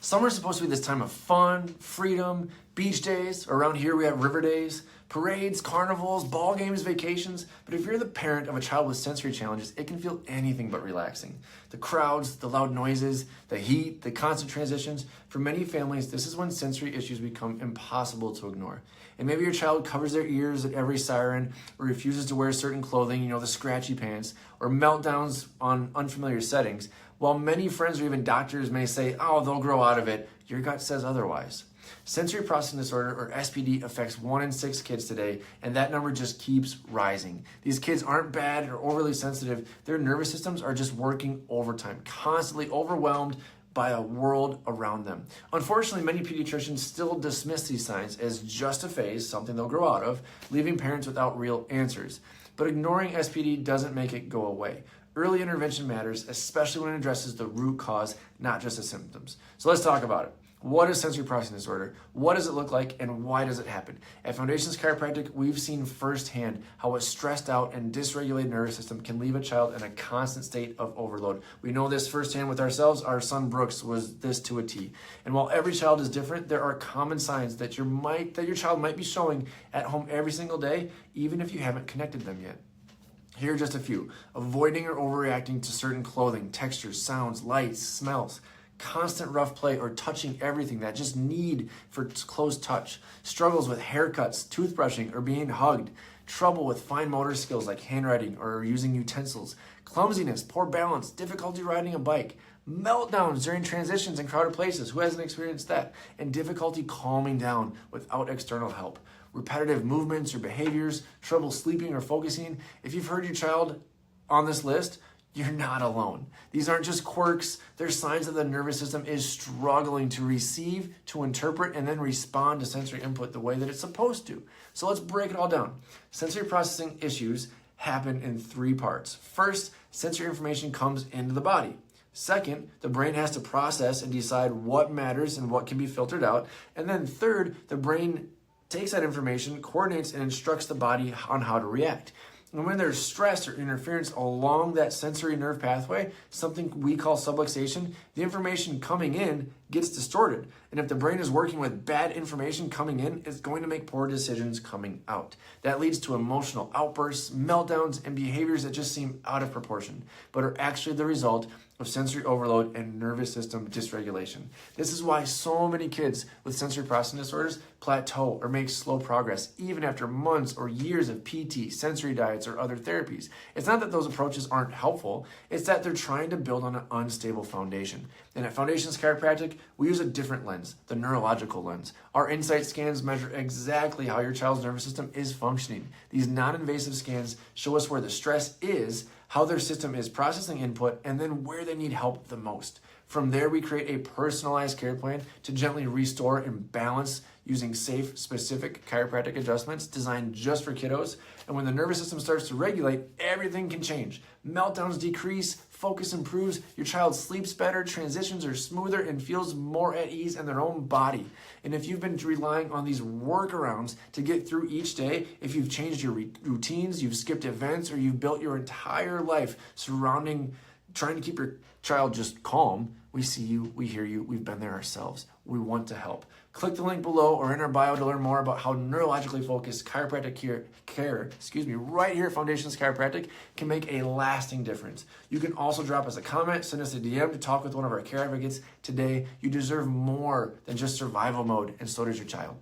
Summer's supposed to be this time of fun, freedom, beach days. Around here we have river days, parades, carnivals, ball games, vacations. But if you're the parent of a child with sensory challenges, it can feel anything but relaxing. The crowds, the loud noises, the heat, the constant transitions. For many families, this is when sensory issues become impossible to ignore. And maybe your child covers their ears at every siren or refuses to wear certain clothing, the scratchy pants, or meltdowns on unfamiliar settings. While many friends or even doctors may say, oh, they'll grow out of it, your gut says otherwise. Sensory processing disorder, or SPD, affects 1 in 6 kids today, and that number just keeps rising. These kids aren't bad or overly sensitive. Their nervous systems are just working overtime, constantly overwhelmed by a world around them. Unfortunately, many pediatricians still dismiss these signs as just a phase, something they'll grow out of, leaving parents without real answers. But ignoring SPD doesn't make it go away. Early intervention matters, especially when it addresses the root cause, not just the symptoms. So let's talk about it. What is sensory processing disorder? What does it look like, and why does it happen? At Foundations Chiropractic, we've seen firsthand how a stressed out and dysregulated nervous system can leave a child in a constant state of overload. We know this firsthand with ourselves. Our son Brooks was this to a T. And while every child is different, there are common signs that your child might be showing at home every single day, even if you haven't connected them yet. Here are just a few. Avoiding or overreacting to certain clothing, textures, sounds, lights, smells. Constant rough play or touching everything, that just need for close touch. Struggles with haircuts, toothbrushing, or being hugged. Trouble with fine motor skills like handwriting or using utensils. Clumsiness, poor balance, difficulty riding a bike. Meltdowns during transitions in crowded places. Who hasn't experienced that? And difficulty calming down without external help. Repetitive movements or behaviors, trouble sleeping or focusing. If you've heard your child on this list, you're not alone. These aren't just quirks. They're signs that the nervous system is struggling to receive, to interpret, and then respond to sensory input the way that it's supposed to. So let's break it all down. Sensory processing issues happen in 3 parts. First, sensory information comes into the body. Second, the brain has to process and decide what matters and what can be filtered out. And then third, the brain takes that information, coordinates, and instructs the body on how to react. And when there's stress or interference along that sensory nerve pathway, something we call subluxation, the information coming in gets distorted. And if the brain is working with bad information coming in, it's going to make poor decisions coming out. That leads to emotional outbursts, meltdowns, and behaviors that just seem out of proportion, but are actually the result of sensory overload and nervous system dysregulation. This is why so many kids with sensory processing disorders plateau or make slow progress, even after months or years of PT, sensory diets, or other therapies. It's not that those approaches aren't helpful, it's that they're trying to build on an unstable foundation. And at Foundations Chiropractic, we use a different lens, the neurological lens. Our insight scans measure exactly how your child's nervous system is functioning. These non-invasive scans show us where the stress is, how their system is processing input, and then where they need help the most. From there, we create a personalized care plan to gently restore and balance using safe, specific chiropractic adjustments designed just for kiddos. And when the nervous system starts to regulate, everything can change. Meltdowns decrease, focus improves, your child sleeps better, transitions are smoother, and feels more at ease in their own body. And if you've been relying on these workarounds to get through each day, if you've changed your routines, you've skipped events, or you've built your entire life surrounding trying to keep your child just calm, we see you, we hear you, we've been there ourselves. We want to help. Click the link below or in our bio to learn more about how neurologically focused chiropractic care, right here at Foundations Chiropractic can make a lasting difference. You can also drop us a comment, send us a DM to talk with one of our care advocates today. You deserve more than just survival mode, and so does your child.